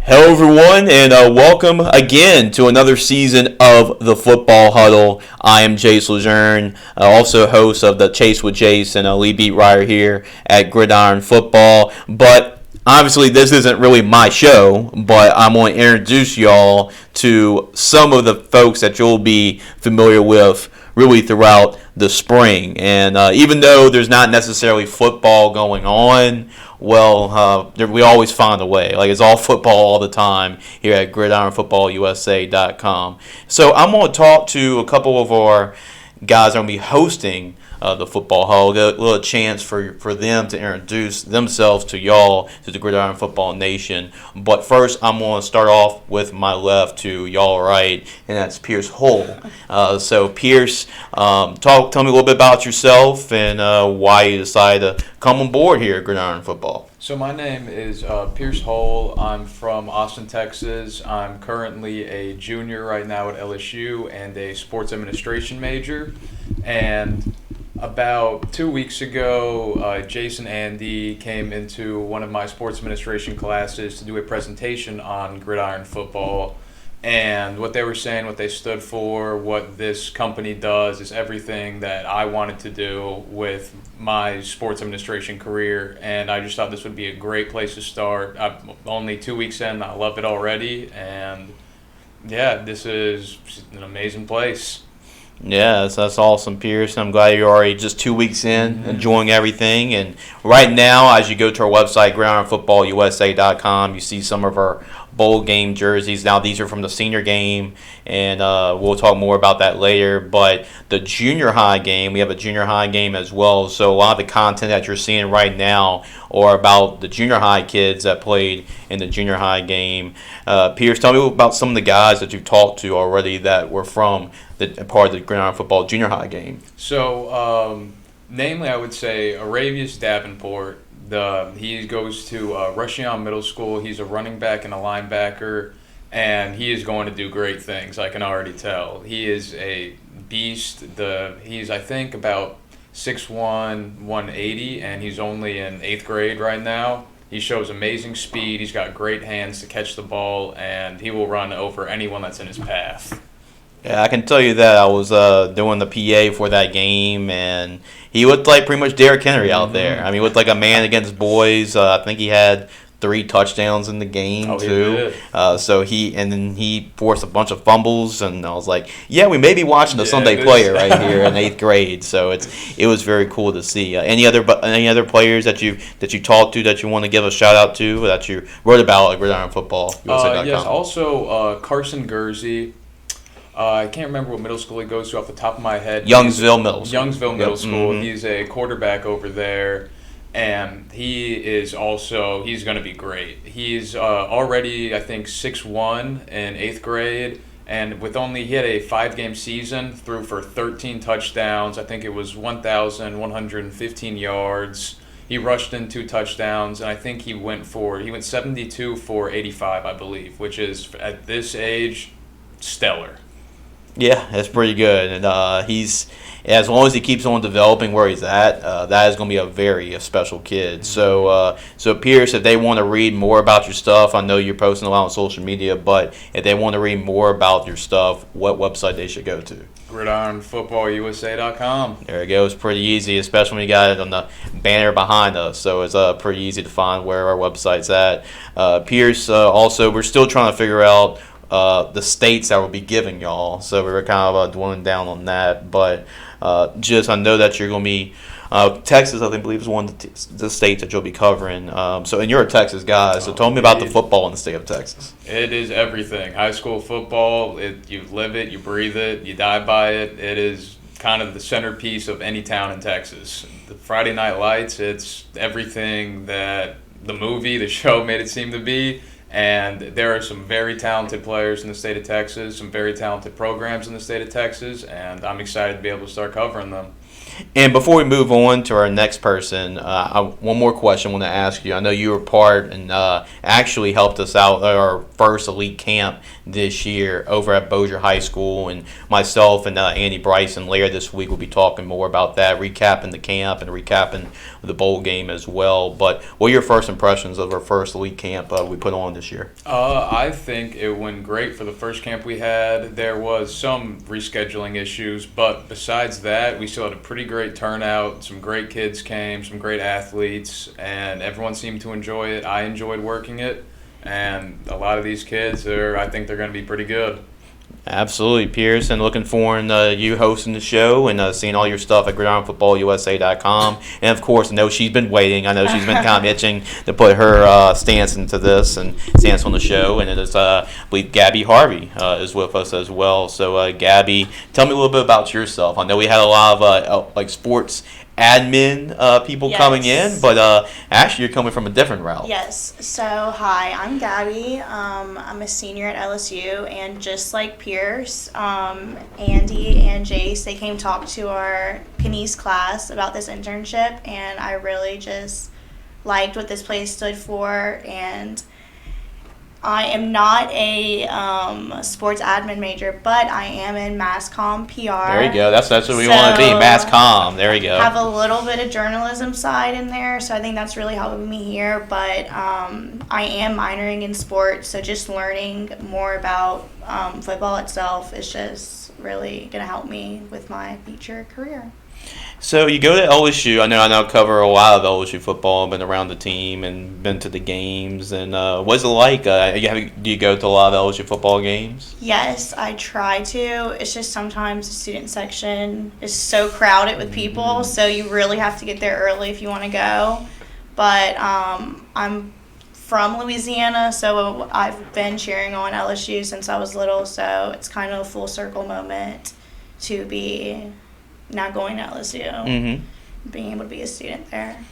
Hello, everyone, and welcome again to another season of the Football Huddle. I am Jace Lejeune, also host of the Chase with Jace and lead beat writer here at Gridiron Football. But obviously, this isn't really my show, but I'm going to introduce y'all to some of the folks that you'll be familiar with really throughout the spring. And even though there's not necessarily football going on, we always find a way. Like, it's all football all the time here at GridironFootballUSA.com. So I'm going to talk to a couple of our guys that are going to be hosting the Football Huddle. Get a little chance for them to introduce themselves to y'all, to the Gridiron Football Nation. But first, I'm going to start off with my left to y'all right, and that's Pierce Hull. So Pierce, tell me a little bit about yourself and why you decided to come on board here at Gridiron Football. So my name is Pierce Hull. I'm from Austin, Texas. I'm currently a junior right now at LSU and a sports administration major. And about 2 weeks ago, Jason Andy came into one of my sports administration classes to do a presentation on gridiron football. And what they were saying, what they stood for, what this company does is everything that I wanted to do with my sports administration career. And I just thought this would be a great place to start. I'm only 2 weeks in. I love it already. And, yeah, this is an amazing place. Yeah, that's awesome, Pierce. I'm glad you're already just 2 weeks in, enjoying everything. And right now, as you go to our website, GridironFootballUSA.com, you see some of our bowl game jerseys. Now, these are from the senior game, and we'll talk more about that later. But the junior high game, we have a junior high game as well. So a lot of the content that you're seeing right now are about the junior high kids that played in the junior high game. Pierce, tell me about some of the guys that you've talked to already that were from the part of the Gridiron Football junior high game. So, namely, I would say Aravius Davenport. He goes to Rushion Middle School. He's a running back and a linebacker, and he is going to do great things. I can already tell. He is a beast. He's, I think, about 6'1", 180, and he's only in 8th grade right now. He shows amazing speed. He's got great hands to catch the ball, and he will run over anyone that's in his path. Yeah, I can tell you that I was doing the PA for that game, and he looked like pretty much Derrick Henry out there. I mean, he looked like a man against boys. I think he had 3 touchdowns in the game too. Then he forced a bunch of fumbles, and I was like, yeah, we may be watching a Sunday player right here in 8th grade. So it was very cool to see. Any other players that you talked to that you want to give a shout out to that you wrote about at Gridiron Football? Yes, also Carson Gursey. I can't remember what middle school he goes to off the top of my head. Youngsville Middle School. Youngsville Middle School. Mm-hmm. He's a quarterback over there, and he's going to be great. He's already, I think, 6'1" in 8th grade, and he had a 5-game season, threw for 13 touchdowns. I think it was 1,115 yards. He rushed in 2 touchdowns, and I think he went 72 for 85, I believe, which is, at this age, stellar. Yeah, that's pretty good, and he's, as long as he keeps on developing where he's at, that is going to be a very special kid. So Pierce, if they want to read more about your stuff, I know you're posting a lot on social media, but if they want to read more about your stuff, what website they should go to? GridironFootballUSA.com. There it goes. Pretty easy, especially when you got it on the banner behind us. So it's pretty easy to find where our website's at. Pierce, also, we're still trying to figure out the states that will be giving y'all, so we were kind of dwelling down on that. But I know that you're going to be Texas. I believe is one of the states that you'll be covering. And you're a Texas guy, so tell me about the football in the state of Texas. It is everything. High school football. You live it, you breathe it, you die by it. It is kind of the centerpiece of any town in Texas. The Friday Night Lights. It's everything that the show made it seem to be. And there are some very talented players in the state of Texas, some very talented programs in the state of Texas, and I'm excited to be able to start covering them. And before we move on to our next person, one more question I want to ask you. I know you were part and actually helped us out at our first elite camp this year over at Bossier High School, and myself and Andy Bryson later this week will be talking more about that, recapping the camp and recapping the bowl game as well. But what are your first impressions of our first elite camp we put on this year? I think it went great for the first camp we had. There was some rescheduling issues, but besides that, we still had a pretty great turnout. Some great kids came, some great athletes, and everyone seemed to enjoy it. I enjoyed working it, and a lot of these kids I think they're going to be pretty good. Absolutely, Pierce, and looking forward to you hosting the show and seeing all your stuff at gridironfootballusa.com. And, of course, I know she's been waiting. I know she's been kind of itching to put her stance into this and stance on the show. And it is, I believe, Gabby Harvey is with us as well. So, Gabby, tell me a little bit about yourself. I know we had a lot of sports admin people coming in, but actually you're coming from a different route. Yes. So, hi, I'm Gabby. I'm a senior at LSU, and just like Pierce, Andy and Jace, they came talk to our Kenese class about this internship, and I really just liked what this place stood for, and I am not a sports admin major, but I am in mass comm PR. There you go. That's what we want to be, mass comm. There you go. Have a little bit of journalism side in there, so I think that's really helping me here. But I am minoring in sports, so just learning more about football itself is just really going to help me with my future career. So you go to LSU. I know I cover a lot of LSU football. I've been around the team and been to the games. And what's it like? Do you go to a lot of LSU football games? Yes, I try to. It's just sometimes the student section is so crowded with people, so you really have to get there early if you want to go. But I'm from Louisiana, so I've been cheering on LSU since I was little, so it's kind of a full circle moment to be not going to LSU, being able to be a student there.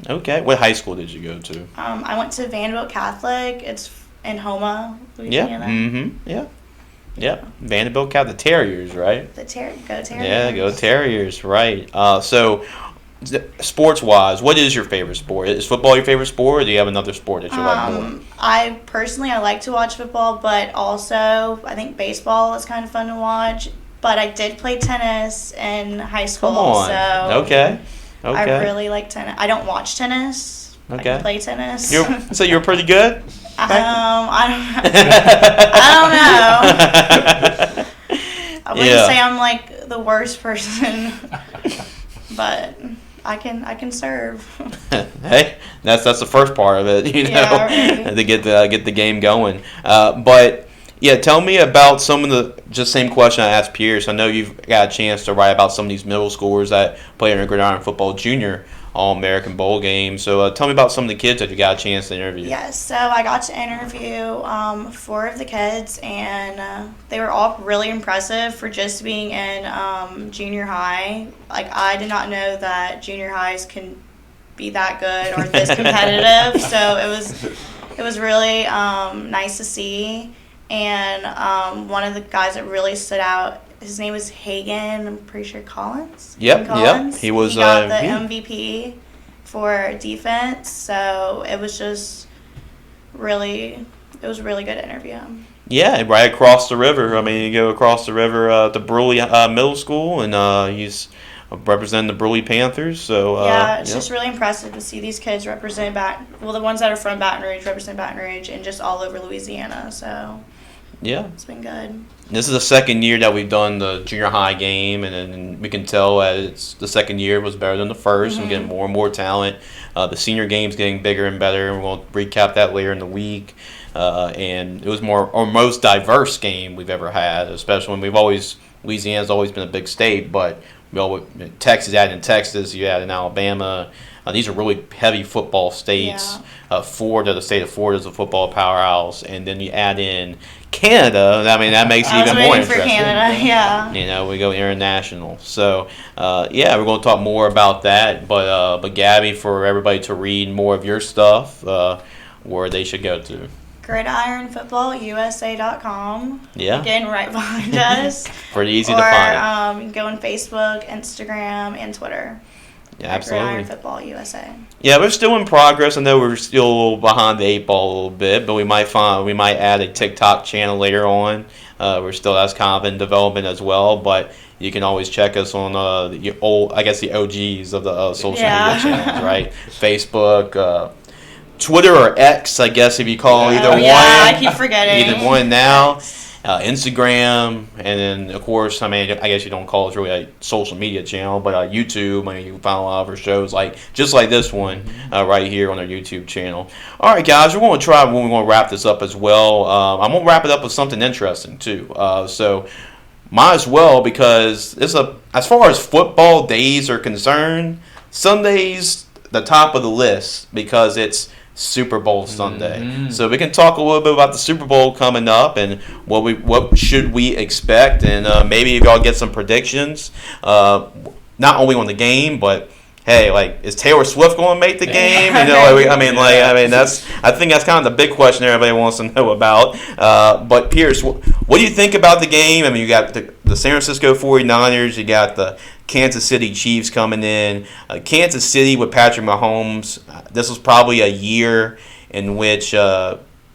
Okay. What high school did you go to? I went to Vanderbilt Catholic. It's in Houma, Louisiana. Yeah. Vanderbilt Catholic, the Terriers, right? Go Terriers. Yeah, go Terriers, right. So, sports-wise, what is your favorite sport? Is football your favorite sport, or do you have another sport that you like more? I like to watch football, but also I think baseball is kind of fun to watch. But I did play tennis in high school. Come on. So Okay. I really like tennis. I don't watch tennis. Okay. I can play tennis. So you're pretty good? I don't know. I wouldn't say I'm like the worst person, but I can serve. Hey, that's the first part of it, right. to get the game going. But yeah, tell me about some of the just same question I asked Pierce. I know you've got a chance to write about some of these middle schoolers that play in the Gridiron Football Junior All-American Bowl game. So tell me about some of the kids that you got a chance to interview. Yes, so I got to interview 4 of the kids, and they were all really impressive for just being in junior high. Like, I did not know that junior highs can be that good or this competitive. So it was really nice to see. And one of the guys that really stood out, his name was Hagan, I'm pretty sure Collins. Yep. He got the MVP for defense, so it was just really good interview. Yeah, right across the river. I mean, you go across the river to Bruley Middle School, and he's representing the Bruley Panthers. So it's just really impressive to see these kids represent the ones that are from Baton Rouge represent Baton Rouge and just all over Louisiana. So yeah, it's been good. This is the second year that we've done the junior high game, and we can tell that it's the second year was better than the first. We're getting more and more talent. The senior game's getting bigger and better, and we'll recap that later in the week. And it was our most diverse game we've ever had, especially when Louisiana's always been a big state, but Texas, you add in Alabama. These are really heavy football states. Yeah. Florida, the state of Florida is a football powerhouse, and then you add in Canada. I mean, that makes it even more interesting. For Canada, yeah. We go international. So, we're going to talk more about that. But Gabby, for everybody to read more of your stuff, where they should go to. gridironfootballusa.com. Yeah. Again, right behind us. Pretty easy to find. Or you can go on Facebook, Instagram, and Twitter. Yeah, absolutely. Gridiron Football USA. Yeah, we're still in progress. I know we're still behind the 8 ball a little bit, but we might add a TikTok channel later on. We're still that's kind of in development as well, but you can always check us on the OGs of the social media channels, right? Facebook, Twitter or X, I guess if you call either one. Yeah, I keep forgetting. Either one now. Instagram, and then of course, I guess you don't call it really a social media channel, but YouTube. You can find a lot of our shows just like this one right here on our YouTube channel. All right, guys, we're going to wrap this up as well. I'm going to wrap it up with something interesting too. So might as well, because as far as football days are concerned, Sunday's the top of the list because it's Super Bowl Sunday. So we can talk a little bit about the Super Bowl coming up and what should we expect, and maybe if y'all get some predictions, not only on the game, but hey, is Taylor Swift going to make the game? I think that's kind of the big question everybody wants to know about. But Pierce, what do you think about the game? You got the San Francisco 49ers, you got the Kansas City Chiefs coming in. Kansas City with Patrick Mahomes, this was probably a year in which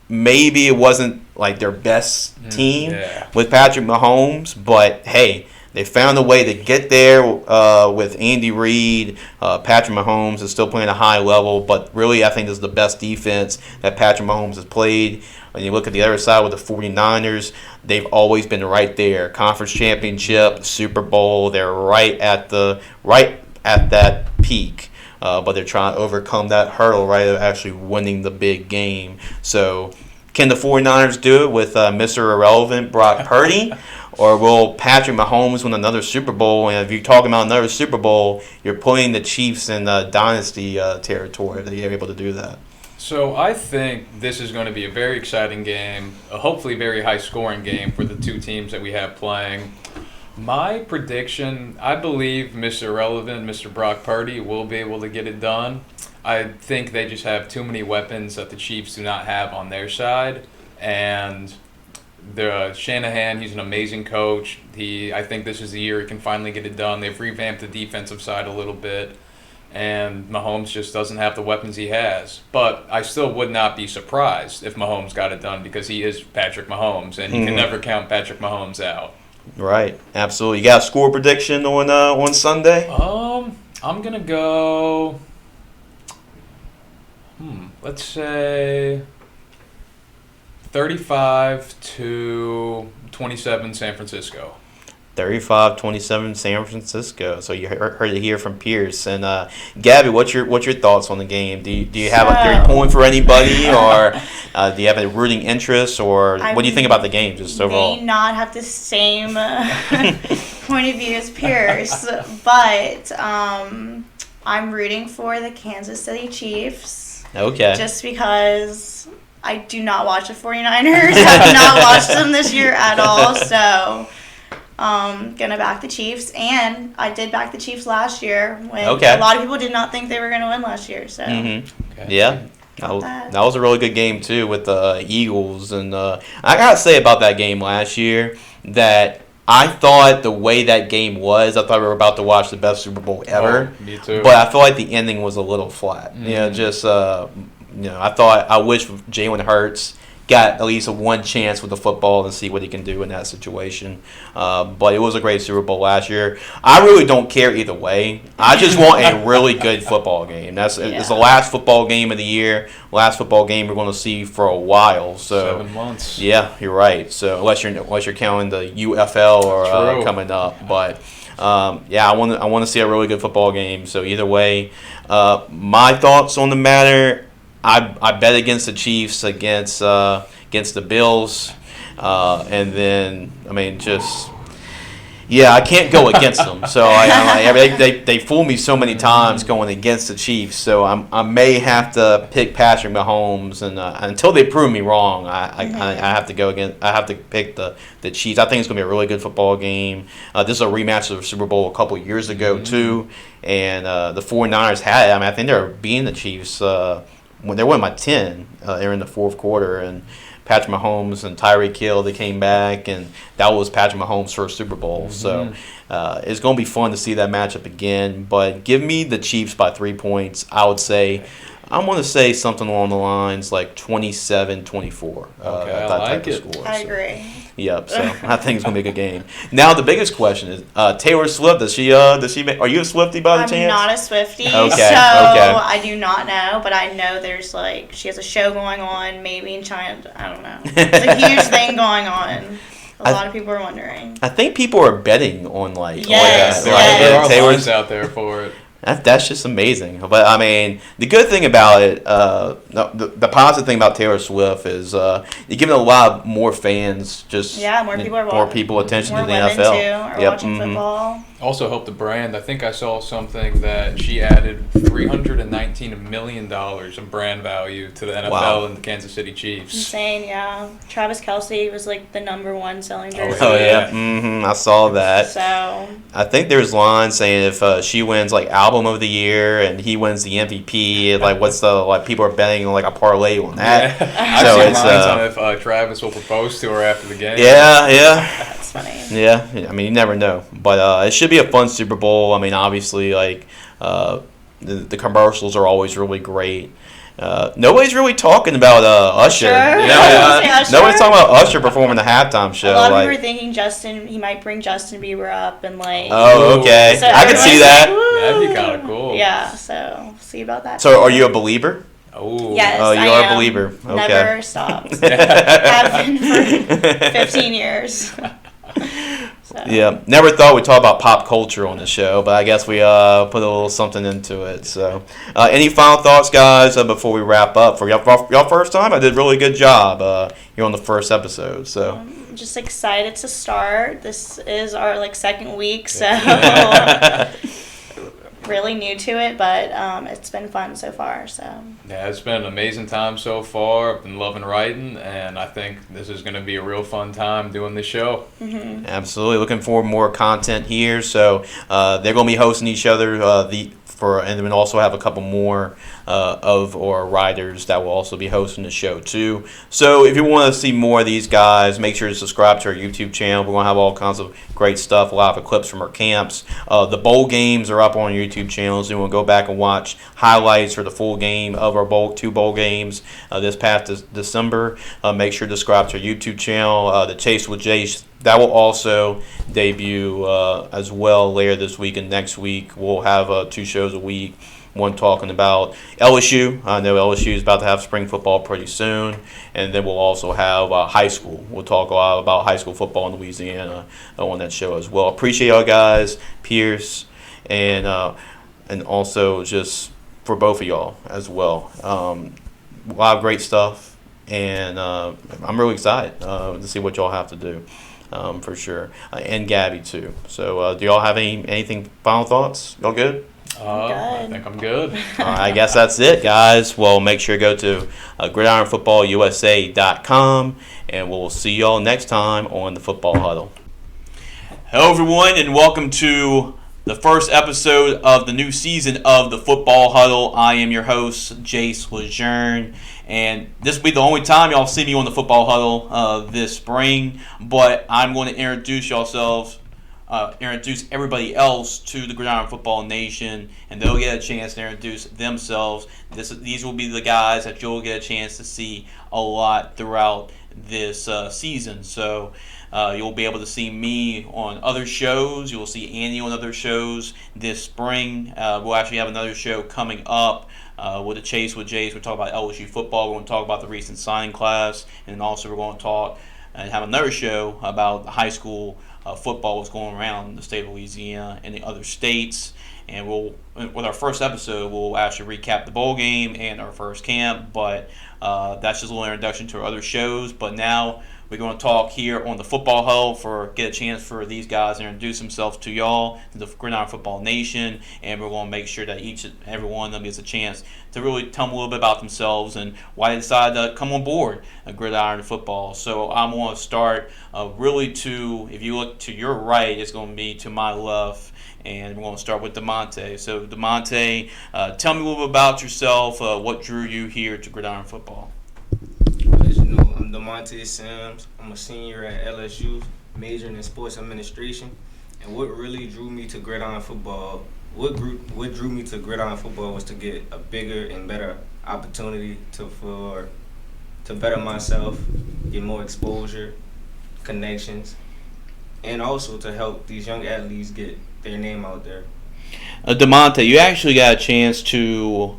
maybe it wasn't their best team with Patrick Mahomes, but hey, they found a way to get there with Andy Reid. Patrick Mahomes is still playing at a high level, but really I think this is the best defense that Patrick Mahomes has played. When you look at the other side with the 49ers, they've always been right there. Conference championship, Super Bowl, they're right at that peak. But they're trying to overcome that hurdle, right, of actually winning the big game. So can the 49ers do it with Mr. Irrelevant Brock Purdy? Or will Patrick Mahomes win another Super Bowl? And if you're talking about another Super Bowl, you're putting the Chiefs in dynasty territory if they're able to do that. So I think this is going to be a very exciting game, a hopefully very high-scoring game for the two teams that we have playing. My prediction, I believe Mr. Irrelevant, Mr. Brock Purdy will be able to get it done. I think they just have too many weapons that the Chiefs do not have on their side. And Shanahan, he's an amazing coach. I think this is the year he can finally get it done. They've revamped the defensive side a little bit. And Mahomes just doesn't have the weapons he has. But I still would not be surprised if Mahomes got it done because he is Patrick Mahomes, and you can never count Patrick Mahomes out. Right, absolutely. You got a score prediction on Sunday? I'm gonna go. Let's say 35-27 San Francisco. 35-27 San Francisco. So you heard it here from Pierce. And Gabby, what's your thoughts on the game? Do you have are you pulling for anybody, or do you have a rooting interest, or what do you think about the game just overall? May not have the same point of view as Pierce, but I'm rooting for the Kansas City Chiefs. Okay. Just because I do not watch the 49ers. I've not watched them this year at all, so gonna back the Chiefs, and I did back the Chiefs last year when a lot of people did not think they were gonna win last year. So yeah, that was a really good game too with the Eagles, and I gotta say about that game last year that I thought the way that game was, I thought we were about to watch the best Super Bowl ever. Oh, me too. But I feel like the ending was a little flat. I wish Jalen Hurts got at least one chance with the football and see what he can do in that situation. But it was a great Super Bowl last year. I really don't care either way. I just want a really good football game. It's the last football game of the year, last football game we're going to see for a while. So 7 months. Yeah, you're right. So unless you're counting the UFL or coming up, but. I want to see a really good football game. So either way, my thoughts on the matter. I bet against the Chiefs against the Bills, and then I can't go against them. So they fool me so many times going against the Chiefs. So I may have to pick Patrick Mahomes, and until they prove me wrong, I have to go again. I have to pick the Chiefs. I think it's going to be a really good football game. This is a rematch of the Super Bowl a couple of years ago too, and the 49ers had it. I think they were beating the Chiefs when they won by 10 in the fourth quarter, and Patrick Mahomes and Tyreek Hill, they came back, and that was Patrick Mahomes' first Super Bowl. Mm-hmm. So it's going to be fun to see that matchup again. But give me the Chiefs by 3 points. I would say, I'm going to say something along the lines like 27-24. Okay, I like it. Score, I agree. Yep. So I think it's going to be a good game. Now the biggest question is Taylor Swift. Does she make? Are you a Swiftie by the chance? I'm not a Swiftie, okay. I do not know. But I know there's she has a show going on, maybe in China. I don't know. It's a huge thing going on. A lot of people are wondering. I think people are betting on yes. There are Taylor's out there for it. That's just amazing. But, I mean, the good thing about it, the positive thing about Taylor Swift is you're giving a lot more fans more people attention to the NFL. Too, are watching football. Also help the brand. I think I saw something that she added $319 million in brand value to the NFL and the Kansas City Chiefs. Insane, yeah. Travis Kelce was the #1 selling jersey. Oh, yeah. Mm-hmm. I saw that. So I think there's lines saying if she wins Album of the Year and he wins the MVP, what's the people are betting on a parlay on that. Yeah. I've seen lines on if Travis will propose to her after the game. Yeah. That's funny. Yeah, I mean you never know, but it should be a fun Super Bowl. I mean, obviously, the commercials are always really great. Nobody's really talking about Usher. Nobody's talking about Usher performing the halftime show. A lot of people are thinking he might bring Justin Bieber up and Oh, okay. So I can see that. That'd be kind of cool. Yeah, so see about that. So, are you a believer? Oh. Yes, you I are am. a believer. Okay. Never stopped. Have been for 15 years. So. Yeah, never thought we'd talk about pop culture on the show, but I guess we put a little something into it. So, any final thoughts, guys, before we wrap up? For y'all first time, I did a really good job here on the first episode. So, I'm just excited to start. This is our second week, so really new to it, but it's been fun so far. So yeah, it's been an amazing time so far. I've been loving writing, and I think this is going to be a real fun time doing the show. Mm-hmm. Absolutely, looking for more content here. So they're going to be hosting each other and then also have a couple more of our writers that will also be hosting the show too. So if you want to see more of these guys, make sure to subscribe to our YouTube channel. We're going to have all kinds of great stuff, a lot of clips from our camps. The bowl games are up on our YouTube channel, so you want to go back and watch highlights for the full game of our two bowl games this past December. Make sure to subscribe to our YouTube channel, The Chase with Jace. That will also debut as well later this week and next week. We'll have 2 shows a week. One talking about LSU. I know LSU is about to have spring football pretty soon. And then we'll also have high school. We'll talk a lot about high school football in Louisiana on that show as well. Appreciate y'all guys, Pierce, and also just for both of y'all as well. A lot of great stuff. And I'm really excited to see what y'all have to do. For sure, and Gabby too. So, do y'all have anything final thoughts? Y'all good? I think I'm good. All right, I guess that's it, guys. Well, make sure to go to gridironfootballusa.com, and we'll see y'all next time on the Football Huddle. Hello, everyone, and welcome to the first episode of the new season of the Football Huddle. I am your host, Jace Lejeune, and this will be the only time y'all see me on the Football Huddle this spring, but I'm going to introduce everybody else to the Gridiron Football Nation, and they'll get a chance to introduce themselves. These will be the guys that you'll get a chance to see a lot throughout this season. So you'll be able to see me on other shows. You'll see Andy on other shows this spring. We'll actually have another show coming up with the Chase with Jace. We'll talk about LSU football. We're going to talk about the recent signing class, and also we're going to talk and have another show about high school football, what's going around the state of Louisiana and the other states. And with our first episode, we'll actually recap the bowl game and our first camp. But that's just a little introduction to our other shows. But now we're going to talk here on the Football Huddle get a chance for these guys to introduce themselves to y'all, to the Gridiron Football Nation, and we're going to make sure that each and every one of them gets a chance to really tell them a little bit about themselves and why they decided to come on board Gridiron Football. So I'm going to start if you look to your right, it's going to be to my left. and we're going to start with DeMonte. So, DeMonte, tell me a little bit about yourself. What drew you here to Gridiron Football? As you know, I'm DeMonte Sims. I'm a senior at LSU, majoring in sports administration. And what really drew me to Gridiron Football, what drew me to Gridiron Football was to get a bigger and better opportunity to better myself, get more exposure, connections, and also to help these young athletes get their name out there. DeMonte, you actually got a chance to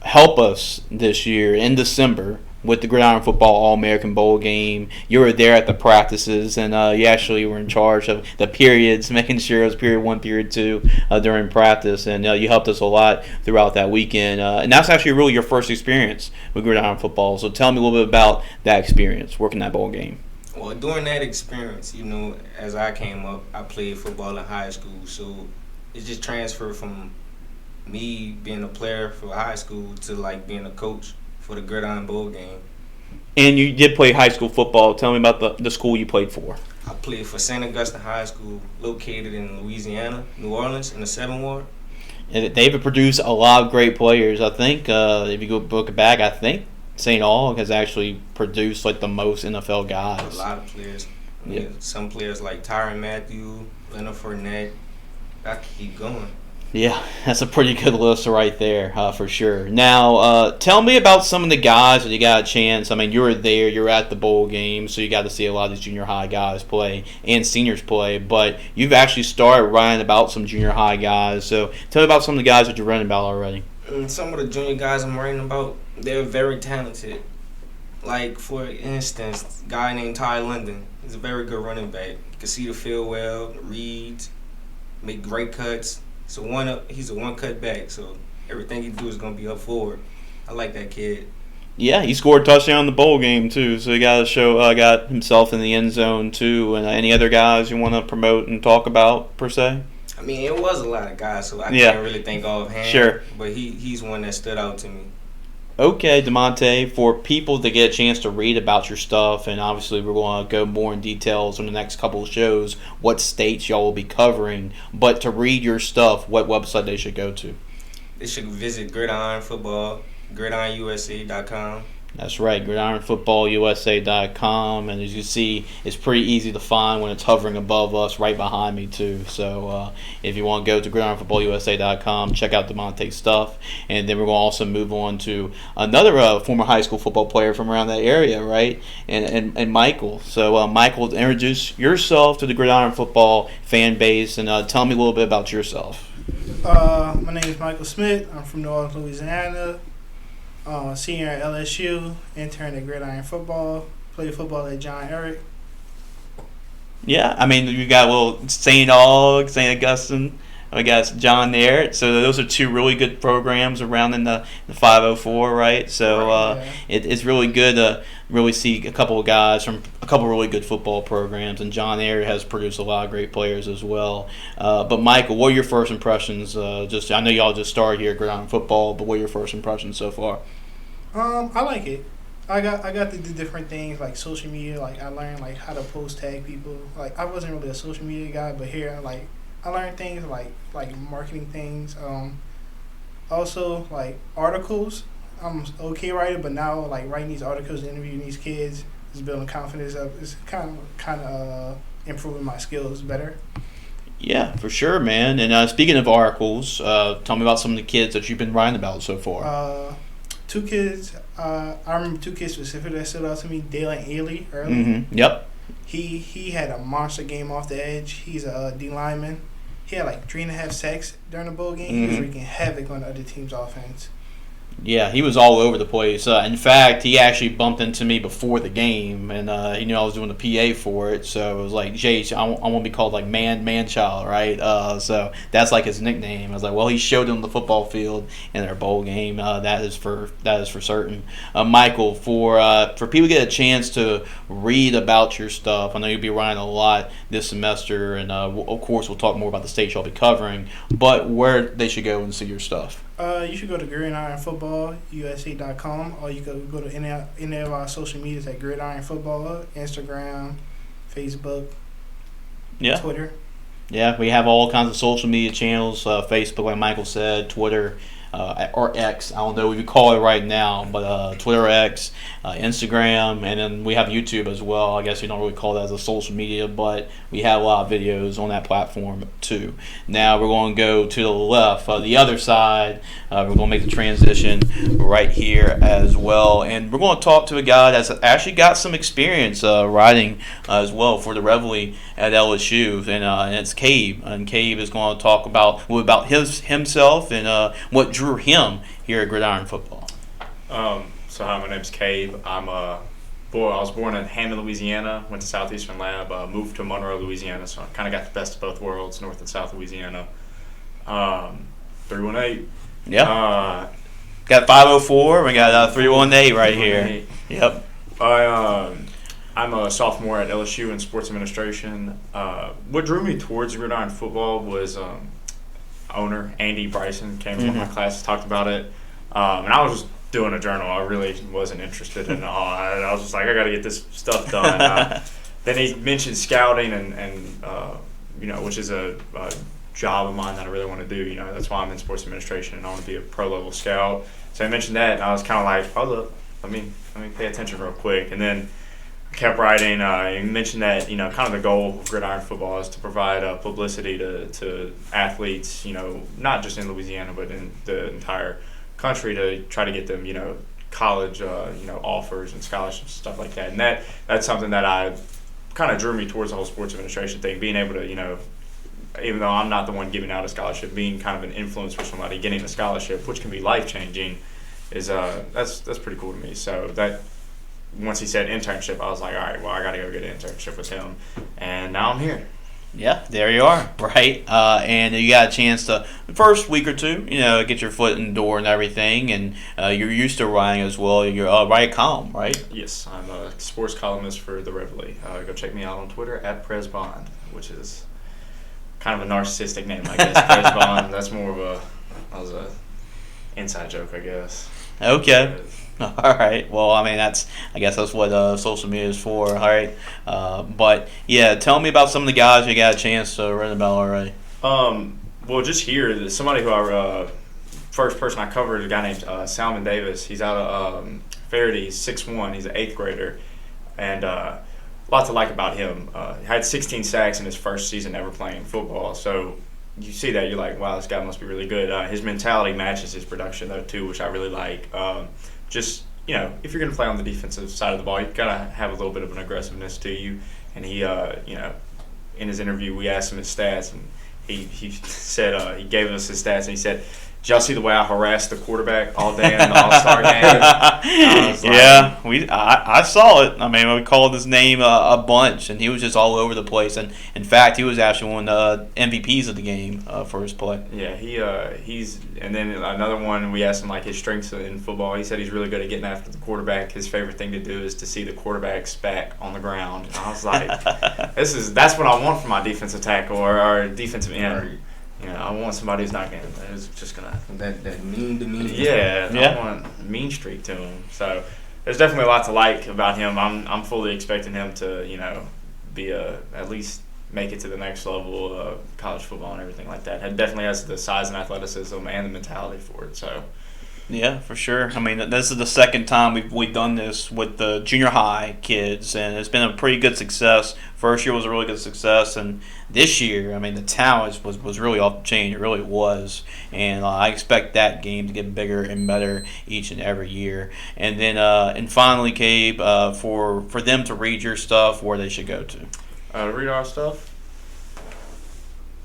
help us this year in December with the Gridiron Football All-American Bowl game. You were there at the practices, and you actually were in charge of the periods, making sure it was period 1, period 2 during practice, and you helped us a lot throughout that weekend. And that's actually really your first experience with Gridiron Football. So tell me a little bit about that experience, working that bowl game. Well, during that experience, you know, as I came up, I played football in high school, so it just transferred from me being a player for high school to like being a coach for the Gridiron Bowl game. And you did play high school football. Tell me about the school you played for. I played for St. Augustine High School, located in Louisiana, New Orleans, in the 7th Ward. And they've produced a lot of great players. I think if you go look back, I think St. Aug has actually produced like the most NFL guys. A lot of players. I mean, Yeah. some players like Tyrann Mathieu, Leonard Fournette. I could keep going. Yeah, that's a pretty good list right there, for sure. Now, tell me about some of the guys that you got a chance. I mean, you were there, you were at the bowl game, so you got to see a lot of these junior high guys play and seniors play. But you've actually started writing about some junior high guys. So tell me about some of the guys that you're writing about already. And some of the junior guys I'm writing about, they're very talented. Like, for instance, a guy named Ty Linden. He's a very good running back. You can see the field well, reads, make great cuts. He's a one-cut back, so everything he do is going to be up forward. I like that kid. Yeah, he scored a touchdown in the bowl game, too. So he got himself in the end zone, too. And any other guys you want to promote and talk about, per se? I mean, it was a lot of guys, so I Yeah. can't really think offhand. Sure. But he's one that stood out to me. Okay, DeMonte, for people to get a chance to read about your stuff, and obviously we're going to go more in details on the next couple of shows, what states y'all will be covering, but to read your stuff, what website they should go to? They should visit Gridiron Football, gridironusa.com. That's right, gridironfootballusa.com, and as you see, it's pretty easy to find when it's hovering above us, right behind me too. So if you want to go to gridironfootballusa.com, check out DeMonte's stuff, and then we're going to also move on to another former high school football player from around that area, right? And Michael. So Michael, introduce yourself to the Gridiron Football fan base, and tell me a little bit about yourself. My name is Michael Smith. I'm from New Orleans, Louisiana. Senior at LSU, intern at Gridiron Football, played football at John Eric. Yeah, I mean, you got a little St. Aug, St. Augustine. We got John there. So those are two really good programs around in the 504, right? So Right, yeah. it's really good to really see a couple of guys from a couple of really good football programs. And John Eyre has produced a lot of great players as well. But Michael, what are your first impressions? I know y'all just started here at Gridiron Football, but what are your first impressions so far? I like it. I got to do different things like social media. Like I learned like how to post tag people. Like I wasn't really a social media guy, but here like I learned things like marketing things. Also like articles. I'm okay writer, but now like writing these articles, interviewing these kids, is building confidence up. It's kind of improving my skills better. Yeah, for sure, man. And speaking of articles, tell me about some of the kids that you've been writing about so far. Two kids. I remember two kids specifically that stood out to me. Dalen Ailey early. Mm-hmm. Yep. He had a monster game off the edge. He's a D lineman. He had like 3.5 sacks during the bowl game. He was wreaking havoc on the other team's offense. Yeah, he was all over the place. In fact, he actually bumped into me before the game, and he knew I was doing the PA for it. So it was like, Jace, I want to be called like man child, right? So that's like his nickname. I was like, well, he showed him the football field in their bowl game. That is for certain. Michael, for people to get a chance to read about your stuff, I know you'll be writing a lot this semester, and of course we'll talk more about the states you'll be covering. But where they should go and see your stuff. You should go to gridironfootballusa.com, or you can go to any of our social medias at Gridiron Football, Instagram, Facebook, Yeah. Twitter. Yeah, we have all kinds of social media channels, Facebook, like Michael said, Twitter, or X. I don't know what you call it right now, but Twitter, X, Instagram, and then we have YouTube as well. I guess you don't really call that as a social media, but we have a lot of videos on that platform too. Now we're going to go to the left, the other side. We're going to make the transition right here as well, and we're going to talk to a guy that's actually got some experience riding as well for the Reveille at LSU, and it's Cabe. And Cabe is going to talk about himself and what drew him here at Gridiron Football. So hi, my name's Cabe. I was born in Hammond, Louisiana. Went to Southeastern Lab. Moved to Monroe, Louisiana. So I kind of got the best of both worlds, North and South Louisiana. 318. Yeah. Got 504. We got 318 right here. Yep. I'm a sophomore at LSU in sports administration. What drew me towards Gridiron Football was owner Andy Bryson came to one of my classes, talked about it, and I was just doing a journal. I really wasn't interested in it all. I was just like, I got to get this stuff done. Then he mentioned scouting and which is a job of mine that I really want to do. That's why I'm in sports administration and I want to be a pro level scout. So I mentioned that, and I was kind of like, hold up, let me pay attention real quick. And then I kept writing. You mentioned that kind of the goal of Gridiron Football is to provide publicity to athletes, not just in Louisiana but in the entire country, to try to get them college offers and scholarships and stuff like that. And that's something that I kind of drew me towards the whole sports administration thing, being able to even though I'm not the one giving out a scholarship, being kind of an influence for somebody getting a scholarship, which can be life changing, is that's pretty cool to me. So that. Once he said internship, I was like, all right, well, I got to go get an internship with him. And now I'm here. Yeah, there you are, right? And you got a chance to, the first week or two, get your foot in the door and everything. And you're used to writing as well. You're write a column, right? Yes, I'm a sports columnist for the Reveille. Go check me out on Twitter at PresBond, which is kind of a narcissistic name, I guess. PresBond, that's more of a inside joke, I guess. Okay. All right. Well, I guess that's what social media is for. All right. But yeah, tell me about some of the guys you got a chance to read about already. Well, just here, somebody who first person I covered is a guy named Salmon Davis. He's out of Faraday. He's 6'1". He's an 8th grader, and lots to like about him. He had 16 sacks in his first season ever playing football. So you see that, you're like, wow, this guy must be really good. His mentality matches his production though too, which I really like. Just if you're going to play on the defensive side of the ball, you've got to have a little bit of an aggressiveness to you. And he, in his interview, we asked him his stats, and he said he gave us his stats, and he said, "Did y'all see the way I harassed the quarterback all day in the All-Star game?" Yeah, I saw it. We called his name a bunch, and he was just all over the place. And in fact, he was actually one of the MVPs of the game for his play. Yeah, he's. And then another one, we asked him like his strengths in football. He said he's really good at getting after the quarterback. His favorite thing to do is to see the quarterback's back on the ground. And I was like, that's what I want from my defensive tackle or defensive end. I want somebody who's not going to, who's just going to. That mean demeanor. Yeah, I want a mean streak to him. So there's definitely a lot to like about him. I'm fully expecting him to, be at least make it to the next level of college football and everything like that. It definitely has the size and athleticism and the mentality for it. So. Yeah, for sure. This is the second time we've done this with the junior high kids, and it's been a pretty good success. First year was a really good success, and this year, the talent was really off the chain. It really was, and I expect that game to get bigger and better each and every year. And then, and finally, Cabe, for them to read your stuff, where they should go to. Read our stuff.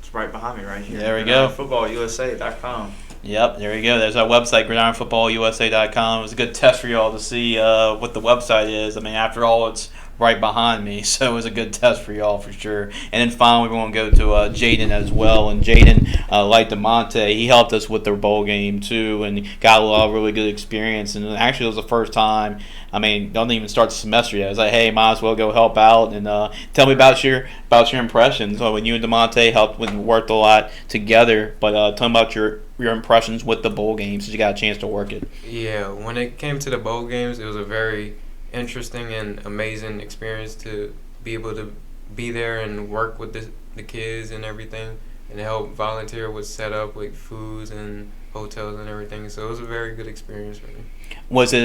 It's right behind me, right here. There we go. FootballUSA.com. Yep, there you go. There's our website, GridironFootballUSA.com. It was a good test for y'all to see what the website is. After all, it's right behind me, so it was a good test for y'all for sure. And then finally, we're going to go to Jaden as well. And Jaden, like DeMonte, he helped us with their bowl game too, and got a lot of really good experience. And actually, it was the first time. Don't even start the semester yet. I was like, hey, might as well go help out and tell me about your impressions. So when you and DeMonte helped, worked a lot together, but tell me about your impressions with the bowl games since you got a chance to work it. Yeah, when it came to the bowl games, it was a very interesting and amazing experience to be able to be there and work with the kids and everything, and help volunteer with setup with foods and hotels and everything. So it was a very good experience for me. Was it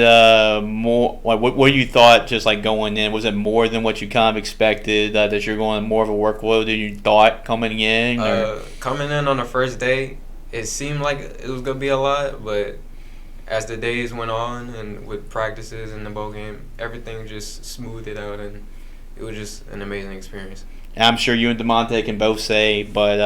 more like what you thought just like going in? Was it more than what you kind of expected? That you're going more of a workload than you thought coming in? Coming in on the first day, it seemed like it was gonna be a lot, but as the days went on and with practices and the bowl game, everything just smoothed it out, and it was just an amazing experience. And I'm sure you and DeMonte can both say, but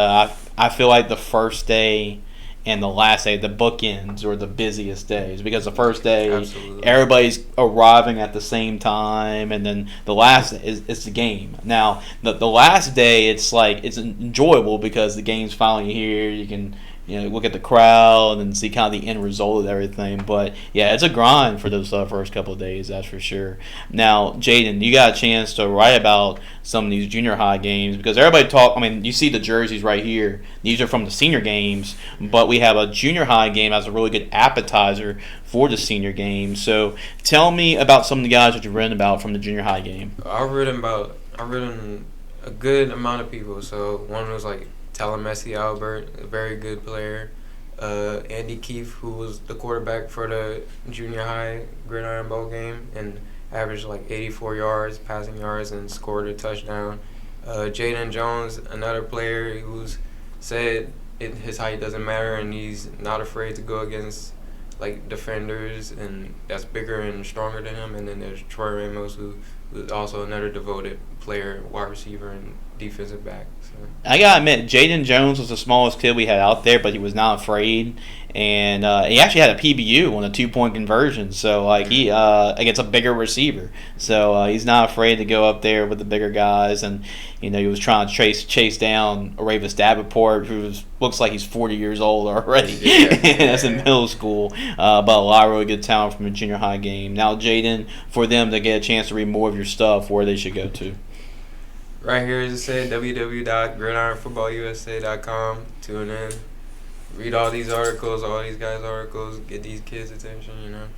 I feel like the first day and the last day, the bookends, were the busiest days, because the first day Absolutely. everybody's arriving at the same time, and then the last is it's the game. Now the last day, it's like it's enjoyable because the game's finally here. You can look at the crowd and see kind of the end result of everything. But yeah, it's a grind for those first couple of days, that's for sure. Now, Jaden, you got a chance to write about some of these junior high games, because everybody you see the jerseys right here. These are from the senior games, but we have a junior high game as a really good appetizer for the senior game. So tell me about some of the guys that you've written about from the junior high game. I've written a good amount of people. So one was like Talamessi Albert, a very good player. Andy Keefe, who was the quarterback for the junior high Gridiron Bowl game and averaged like 84 yards, passing yards, and scored a touchdown. Jaden Jones, another player who's said his height doesn't matter and he's not afraid to go against like defenders and that's bigger and stronger than him. And then there's Troy Ramos, who was also another devoted player, wide receiver and defensive back. So I gotta admit, Jaden Jones was the smallest kid we had out there, but he was not afraid, and he actually had a PBU on a 2-point conversion. So like he against a bigger receiver, so he's not afraid to go up there with the bigger guys. And he was trying to chase down Aravis Davenport, who looks like he's 40 years old already. That's in middle school, but a lot of really good talent from a junior high game. Now, Jaden, for them to get a chance to read more of your stuff, where they should go to? right here, as it said, www.gridironfootballusa.com. Tune in, read all these articles, all these guys' articles, get these kids' attention, and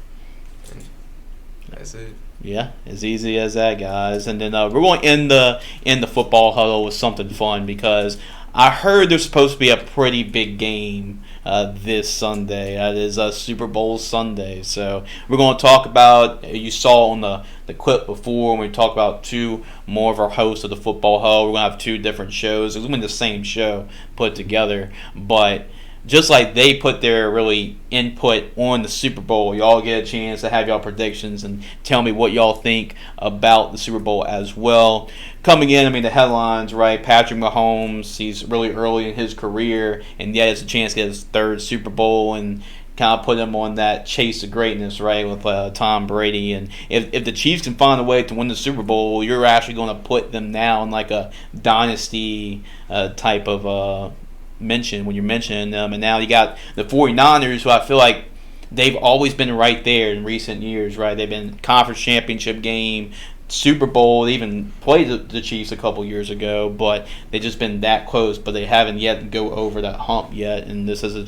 that's it. Yeah, as easy as that, guys. And then we're going to end the football huddle with something fun, because I heard there's supposed to be a pretty big game this Sunday. That is Super Bowl Sunday. So we're going to talk about, you saw on the clip before, when we talked about two more of our hosts of the football huddle. We're going to have two different shows. It's going to be the same show put together, but just like they put their really input on the Super Bowl, y'all get a chance to have y'all predictions and tell me what y'all think about the Super Bowl as well. Coming in, the headlines, right? Patrick Mahomes, he's really early in his career, and yet it's a chance to get his third Super Bowl and kind of put him on that chase of greatness, right, with Tom Brady. And if the Chiefs can find a way to win the Super Bowl, you're actually going to put them now in like a dynasty type of mention when you're mentioning them. And now you got the 49ers, who I feel like they've always been right there in recent years, right? They've been conference championship game, Super Bowl. They even played the Chiefs a couple years ago, but they've just been that close, but they haven't yet go over that hump yet. And this is they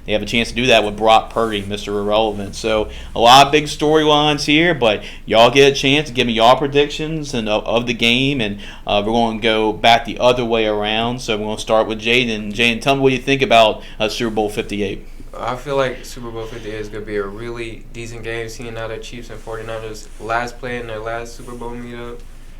have a chance to do that with Brock Purdy, Mr. Irrelevant. So a lot of big storylines here, but y'all get a chance to give me y'all predictions and of the game, and we're going to go back the other way around. So we're going to start with Jaden. Jaden, tell me what you think about Super Bowl 58. I feel like Super Bowl 58 is going to be a really decent game, seeing how the Chiefs and 49ers last play in their last Super Bowl meetup.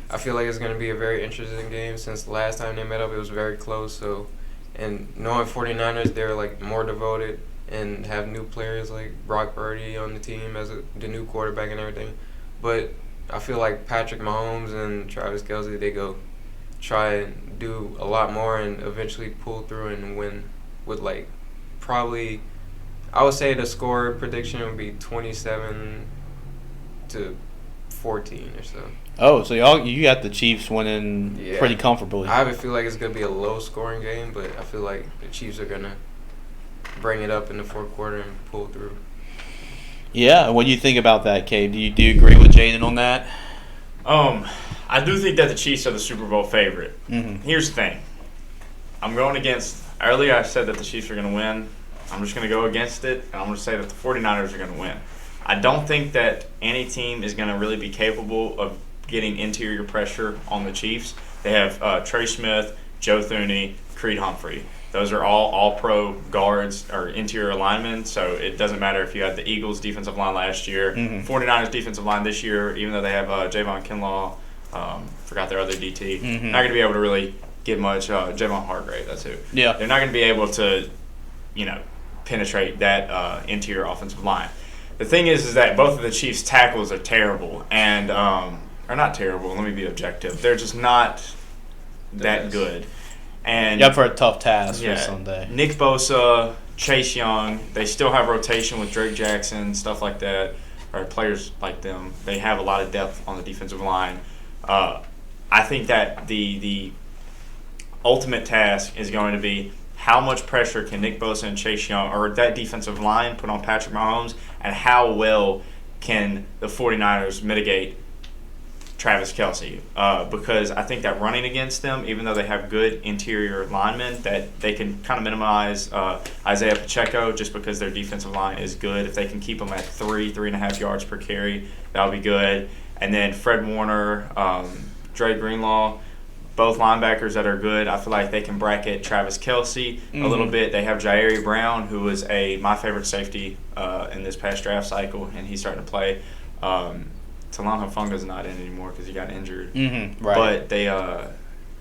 I feel like it's going to be a very interesting game, since the last time they met up it was very close. So, and knowing 49ers, they're like more devoted and have new players like Brock Purdy on the team as the new quarterback and everything. But I feel like Patrick Mahomes and Travis Kelce, they go try and do a lot more and eventually pull through and win with like probably, I would say the score prediction would be 27-14 or so. Oh, so you got the Chiefs winning pretty comfortably. I have a feel like it's going to be a low-scoring game, but I feel like the Chiefs are going to bring it up in the fourth quarter and pull through. Yeah, what do you think about that, Cade? Do you agree with Jaden on that? I do think that the Chiefs are the Super Bowl favorite. Mm-hmm. Here's the thing. I'm going against – earlier I said that the Chiefs are going to win. I'm just going to go against it, and I'm going to say that the 49ers are going to win. I don't think that any team is going to really be capable of getting interior pressure on the Chiefs. They have Trey Smith, Joe Thuney, Creed Humphrey. Those are all pro guards or interior linemen, so it doesn't matter if you had the Eagles' defensive line last year, 49ers' defensive line this year, even though they have Javon Kinlaw, forgot their other DT, not going to be able to really get much. Javon Hargrave, that's who. Yeah. They're not going to be able to, penetrate that interior offensive line. The thing is that both of the Chiefs' tackles are terrible, and are not terrible. Let me be objective. They're just not that good. And for a tough task for Sunday. Nick Bosa, Chase Young, they still have rotation with Drake Jackson, stuff like that, or players like them. They have a lot of depth on the defensive line. I think that the ultimate task is going to be how much pressure can Nick Bosa and Chase Young or that defensive line put on Patrick Mahomes, and how well can the 49ers mitigate Travis Kelce, because I think that running against them, even though they have good interior linemen, that they can kind of minimize Isaiah Pacheco just because their defensive line is good. If they can keep them at 3.5 yards per carry, that would be good. And then Fred Warner, Dre Greenlaw, both linebackers that are good. I feel like they can bracket Travis Kelce a little bit. They have Jairi Brown, who was my favorite safety in this past draft cycle, and he's starting to play. Talon Hufunga's not in anymore because he got injured. Right. But they I'm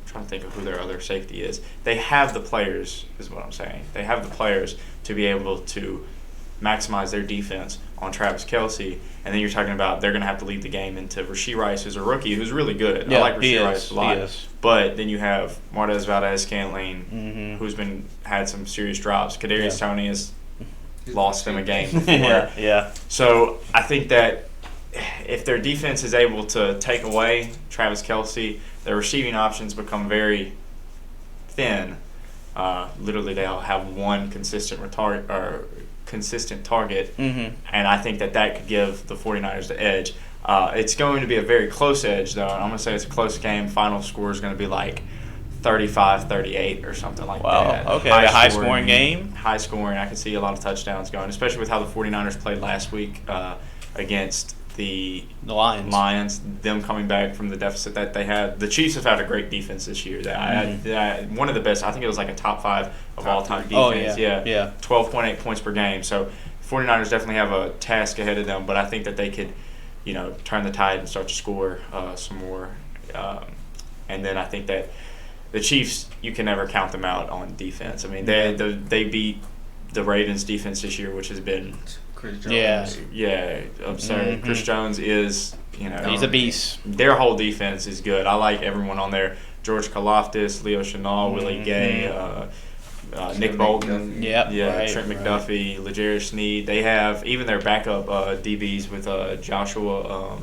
trying to think of who their other safety is. They have the players, is what I'm saying. They have the players to be able to maximize their defense on Travis Kelce. And then you're talking about they're going to have to lead the game into Rashee Rice, who's a rookie, who's really good. I like Rashee Rice a lot. But then you have Martez Valdez-Scantling, who's had some serious drops. Kadarius Toney has lost him a game before. So I think that if their defense is able to take away Travis Kelce, their receiving options become very thin. Literally, they'll have one consistent target, and I think that could give the 49ers the edge. It's going to be a very close edge, though, and I'm going to say it's a close game. Final score is going to be like 35-38 or something like that. Wow, okay, a high-scoring game? High scoring. I can see a lot of touchdowns going, especially with how the 49ers played last week against the Lions, them coming back from the deficit that they had. The Chiefs have had a great defense this year. One of the best. I think it was like a top 5 of all-time defense. 12.8 points per game. So 49ers definitely have a task ahead of them, but I think that they could, turn the tide and start to score some more. And then I think that the Chiefs, you can never count them out on defense. I mean, they beat the Ravens' defense this year, which has been Chris Jones. Absurd. Chris Jones is, he's a beast. Their whole defense is good. I like everyone on there. George Karlaftis, Leo Chenal, Willie Gay, Nick Bolton, Trent McDuffie, L'Jarius Sneed. They have even their backup DBs with Joshua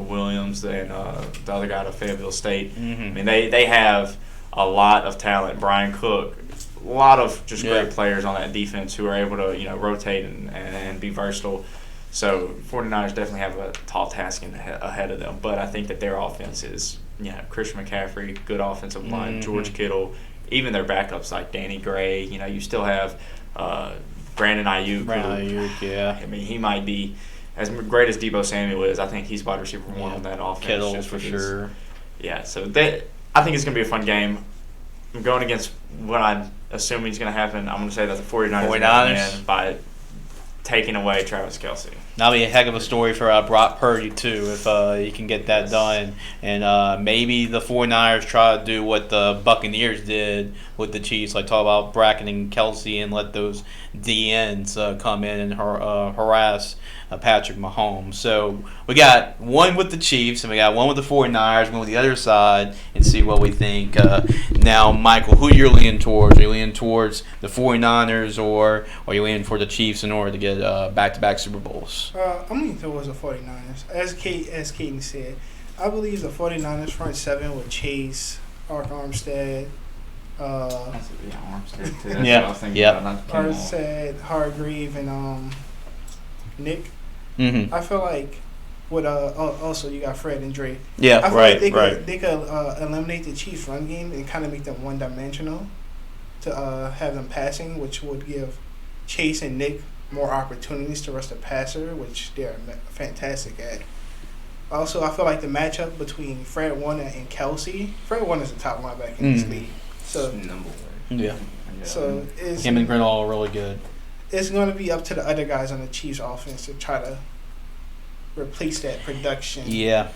Williams and the other guy out of Fayetteville State. I mean, they have a lot of talent. Brian Cook. A lot of just great players on that defense who are able to, rotate and be versatile. So 49ers definitely have a tall task ahead of them. But I think that their offense is, Christian McCaffrey, good offensive line, George Kittle, even their backups like Danny Gray. You still have Brandon Ayuk. I mean, he might be as great as Deebo Samuel is. I think he's wide receiver 1 on that offense. Kittle for sure. Yeah, so I think it's going to be a fun game. I'm going against what I'm assuming is going to happen. I'm going to say that the 49ers are going to win by taking away Travis Kelce. That'll be a heck of a story for Brock Purdy, too, if he can get that done. And maybe the 49ers try to do what the Buccaneers did with the Chiefs, like talk about bracketing Kelce and let those DNs come in and harass Patrick Mahomes. So we got one with the Chiefs and we got one with the 49ers, one with the other side, and see what we think. Now, Michael, who you're leaning towards? Are you leaning towards the 49ers or are you leaning for the Chiefs in order to get back-to-back Super Bowls? I'm leaning towards the 49ers. As Kaden said, I believe the 49ers front 7 with Chase, Armstead, Armstead, too. Armstead, Hargrave, and Nick. I feel like with also you got Fred and Dre. Yeah, I feel right, like they could eliminate the Chiefs' run game and kind of make them one-dimensional to have them passing, which would give Chase and Nick more opportunities to rush the passer, which they're fantastic at. Also, I feel like the matchup between Fred Warner and Kelsey. Fred Warner's the top linebacker in this league. So Number one. Yeah. so it's Him and Grinnell are really good. it's going to be up to the other guys on the Chiefs offense to try to replace that production. Yeah.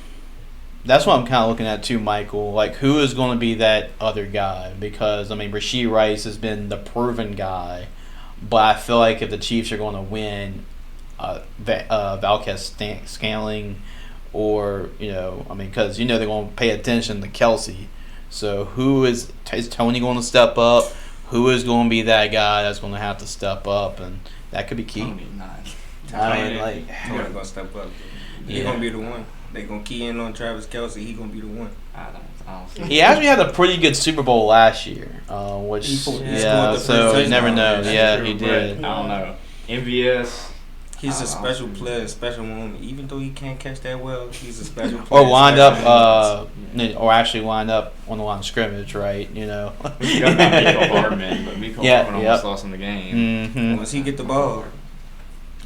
That's what I'm kind of looking at too, Michael. Like, who is going to be that other guy? Because, I mean, Rashee Rice has been the proven guy. But I feel like if the Chiefs are going to win, Valquez Scantling or, I mean, because, they're going to pay attention to Kelsey. So who is Tony going to step up? Who is going to be that guy that's going to have to step up? And that could be key. Tony, nice. I mean, like, Tony gonna step up. He Yeah. gonna be the one. They gonna key in on Travis Kelsey. He gonna be the one. I don't see. he actually had a pretty good Super Bowl last year, which He scored yeah. the So first you never know. touchdown. Yeah, True, he but did. I don't know. MVS. He's a I special don't see. player, special moment. Even though he can't catch that well, he's a special player. Or wind special up, moments. or actually wind up on the line of scrimmage, right? We got Miko Hardman, but Miko Yeah, Hardman yep. almost lost in the game. Mm-hmm. Once he get the ball,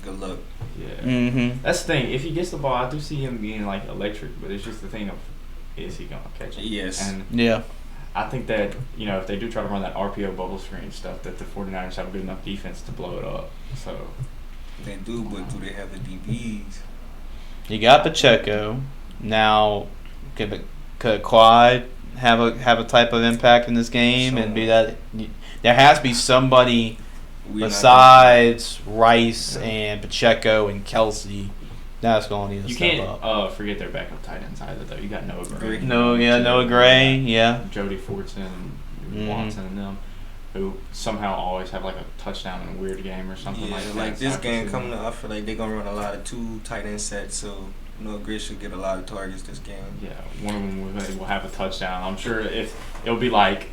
good luck. Yeah. Mm-hmm. That's the thing. If he gets the ball, I do see him being like electric, but it's just the thing of, is he gonna catch it? Yes. And Yeah. I think that, if they do try to run that RPO bubble screen stuff, that the 49ers have a good enough defense to blow it up. So They do, but do they have the DBs? You got Pacheco. Now, could Clyde have a type of impact in this game and be that? There has to be somebody We're not besides Rice and Pacheco and Kelsey. That's going to need to you step can't up. forget their backup tight ends either, though. You got Noah Gray. Noah Gray. Yeah. Jody Fortson, Mhm. Watson, and them, who somehow always have like a touchdown in a weird game or something Yeah, like that. like this So I can game see coming them. up, I feel like they're gonna run a lot of two tight end sets, so Noah Gray should get a lot of targets this game. Yeah, one of them will have a touchdown. I'm sure if it'll be like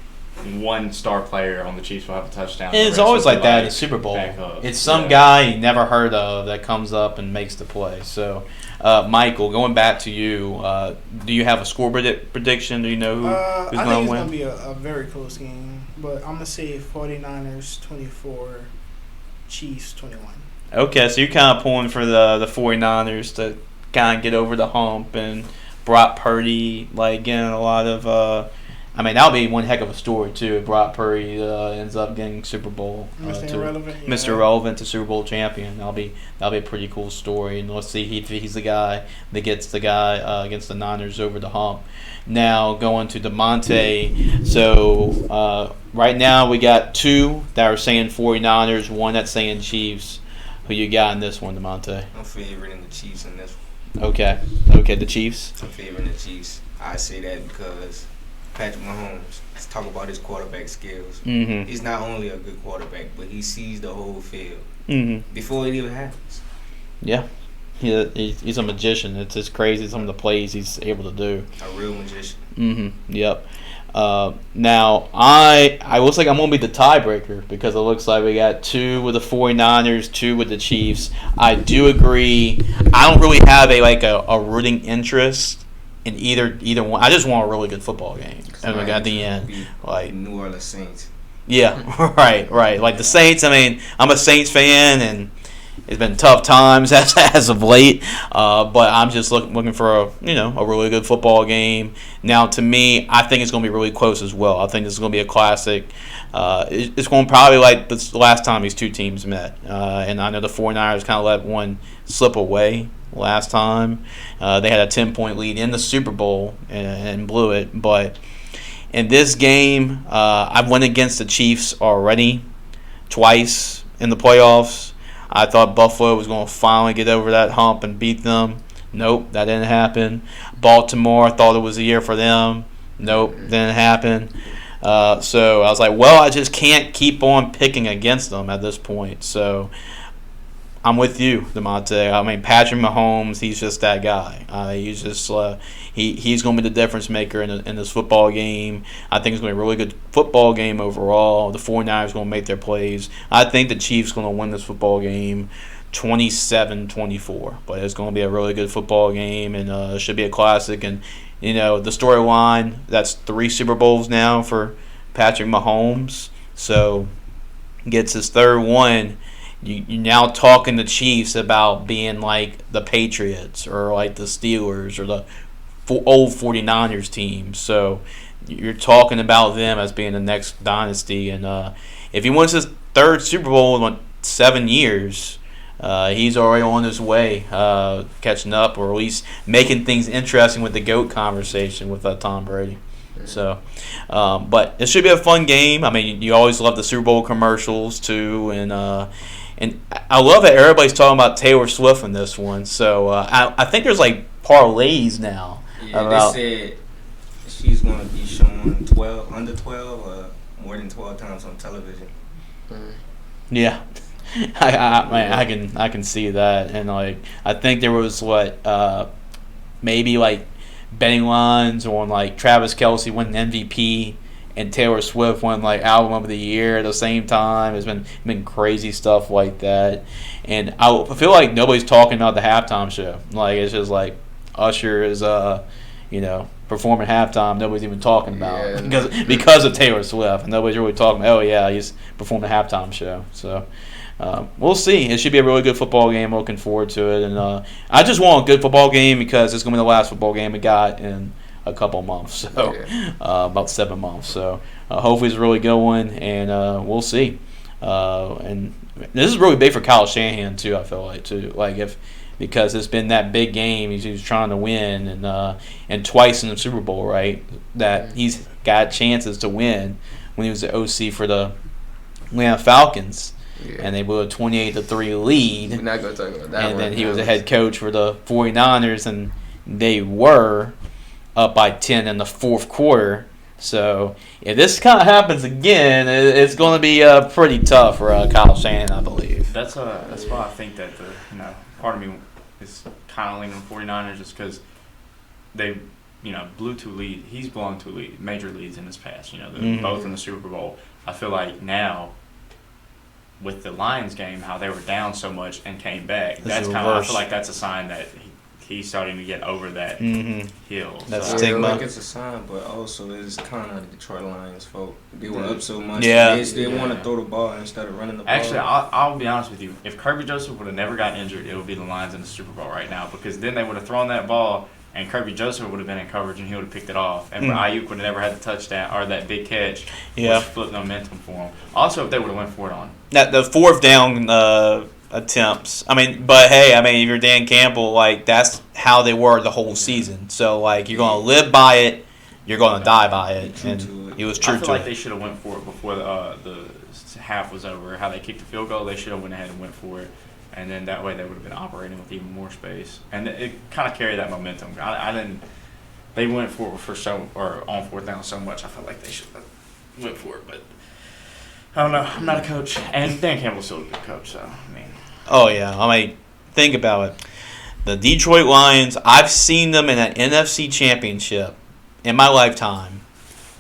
one star player on the Chiefs will have a touchdown. And the it's rest always will be like that in the Super Bowl. backup. It's some Yeah. guy you never heard of that comes up and makes the play. So, Michael, going back to you, do you have a score prediction? Do you know who's I think going it's to going to win? be a very close game, but I'm going to say 49ers 24, Chiefs 21. Okay, so you're kind of pulling for the 49ers to kind of get over the hump and Brock Purdy, like, getting a lot of that'll be one heck of a story, too, if Brock Purdy ends up getting Super Bowl. Mr. Irrelevant. Yeah. Mr. Relevant to Super Bowl champion. That'll be a pretty cool story, and let's see if he's the guy that gets the guy against the Niners over the hump. Now going to DeMonte. So right now we got two that are saying 49ers, one that's saying Chiefs. Who you got in this one, DeMonte? I'm favoring the Chiefs in this. Okay, the Chiefs. I'm favoring the Chiefs. I say that because Patrick Mahomes. Let's talk about his quarterback skills. Mm-hmm. He's not only a good quarterback, but he sees the whole field Mm-hmm. before it even happens. Yeah. He's a magician. It's just crazy some of the plays he's able to do. A real magician. Mm-hmm. Yep. Now, I looks like I'm going to be the tiebreaker because it looks like we got two with the 49ers, two with the Chiefs. I do agree. I don't really have a rooting interest in either one. I just want a really good football game. And we got the end. Like, New Orleans Saints. yeah, right. Like the Saints, I mean, I'm a Saints fan, and it's been tough times as of late. But I'm just looking for a really good football game. Now, to me, I think it's going to be really close as well. I think this is going to be a classic. It's going to probably like the last time these two teams met. And I know the 49ers kind of let one slip away last time. They had a 10-point lead in the Super Bowl and blew it. But in this game, I went against the Chiefs already twice in the playoffs. I thought Buffalo was going to finally get over that hump and beat them. Nope, that didn't happen. Baltimore, thought it was a year for them. Nope, didn't happen. So I was like, well, I just can't keep on picking against them at this point. So I'm with you, DeMonte. I mean, Patrick Mahomes, he's just that guy. He's just he's going to be the difference maker in this football game. I think it's going to be a really good football game overall. The 49ers are going to make their plays. I think the Chiefs are going to win this football game 27-24. But it's going to be a really good football game, and it should be a classic. And, the storyline, that's 3 Super Bowls now for Patrick Mahomes. So gets his third one. you're now talking to Chiefs about being like the Patriots or like the Steelers or the old 49ers team. So you're talking about them as being the next dynasty. And if he wins his third Super Bowl in 7 years, he's already on his way catching up, or at least making things interesting with the GOAT conversation with Tom Brady. So, but it should be a fun game. I mean, you always love the Super Bowl commercials too, and I love that everybody's talking about Taylor Swift in this one. So I think there's like parlays now. Yeah, they said she's going to be shown under 12, more than 12 times on television. Yeah, I can see that, and like I think there was maybe like betting lines on like Travis Kelce winning MVP and Taylor Swift won like album of the year at the same time. It's been crazy stuff like that, and I feel like nobody's talking about the halftime show. Like it's just like Usher is performing halftime. Nobody's even talking about it because of Taylor Swift, and nobody's really talking about, oh yeah, he's performing the halftime show. So we'll see. It should be a really good football game. I'm looking forward to it, and I just want a good football game because it's going to be the last football game we got in a couple months, so about 7 months. So hopefully it's a really good one, and we'll see. And this is really big for Kyle Shanahan too. I feel like too, because it's been that big game he's trying to win, and twice in the Super Bowl, right? That he's got chances to win when he was the OC for the Atlanta Falcons. Yeah. And they blew a 28-3 lead. We're not going to talk about that. And then he was a head coach for the 49ers, and they were up by 10 in the fourth quarter. So if this kind of happens again, it's going to be pretty tough for Kyle Shanahan, I believe. That's why I think that part of me is kind of leaning on 49ers just because they blew 2 leads. He's blown 2 major leads in his past. Both in the Super Bowl. I feel like now, with the Lions game, how they were down so much and came back. That's kind of, I feel like that's a sign that he's starting to get over that hill. That's I stigma. feel like it's a sign, but also it's kind of the Detroit Lions' fault. They were up so much. Yeah. They want to throw the ball instead of running the ball. Actually, I'll be honest with you. If Kirby Joseph would have never got injured, it would be the Lions in the Super Bowl right now, because then they would have thrown that ball and Kirby Joseph would have been in coverage and he would have picked it off. And Ayuk would have never had the touchdown or that big catch, which flipped momentum for him. Also, if they would have went for it on. The fourth down attempts. But hey, if you're Dan Campbell, that's how they were the whole season. So, you're going to live by it, you're going to die by it. And he was true to it. I feel like they should have went for it before the half was over. How they kicked the field goal, they should have went ahead and went for it. And then that way they would have been operating with even more space, and it kind of carried that momentum. I didn't. They went for it on fourth down so much. I felt like they should have went for it, but I don't know. I'm not a coach, and Dan Campbell's still a good coach. So Oh yeah, think about it. The Detroit Lions. I've seen them in an NFC Championship in my lifetime.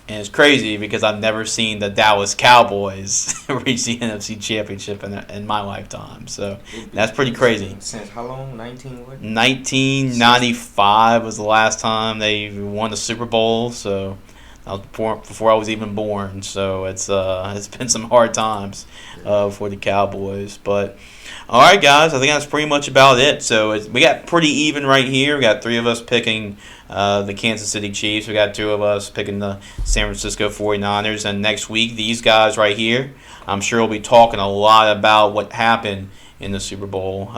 And it's crazy because I've never seen the Dallas Cowboys reach the NFC Championship in my lifetime. So that's pretty crazy. Since how long? 1995 was the last time they won the Super Bowl. So that was before I was even born. So it's been some hard times for the Cowboys. But all right, guys, I think that's pretty much about it. So we got pretty even right here. We got 3 of us picking the Kansas City Chiefs. We got 2 of us picking the San Francisco 49ers. And next week, these guys right here, I'm sure we'll be talking a lot about what happened in the Super Bowl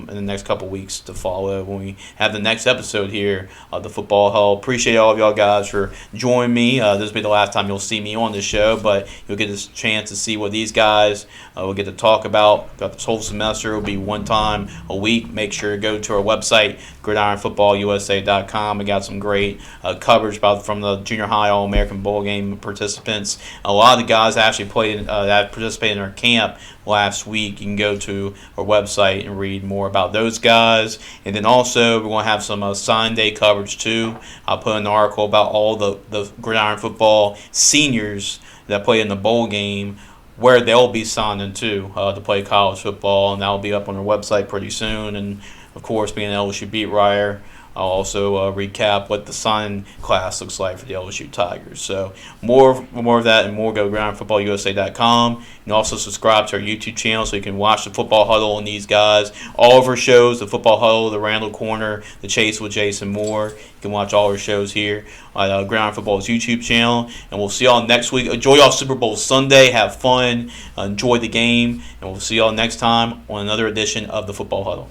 in the next couple weeks to follow when we have the next episode here of the Football Huddle. Appreciate all of y'all guys for joining me. This will be the last time you'll see me on this show, but you'll get this chance to see what these guys will get to talk about throughout this whole semester. It will be one time a week. Make sure to go to our website, gridironfootballusa.com. We got some great coverage from the junior high All-American Bowl game participants. A lot of the guys actually that participated in our camp last week. You can go to our website and read more about those guys. And then also we're going to have some sign day coverage too. I'll put an article about all the gridiron football seniors that play in the bowl game, where they'll be signing to play college football, and that will be up on our website pretty soon. And of course, being an LSU beat writer, I'll also recap what the sign class looks like for the LSU Tigers. So more of that and more, go to GridironFootballUSA.com. And also subscribe to our YouTube channel so you can watch the Football Huddle and these guys. All of our shows, the Football Huddle, the Randall Corner, the Chase with Jason Moore. You can watch all our shows here on Gridiron Football's YouTube channel. And we'll see y'all next week. Enjoy y'all Super Bowl Sunday. Have fun. Enjoy the game. And we'll see y'all next time on another edition of the Football Huddle.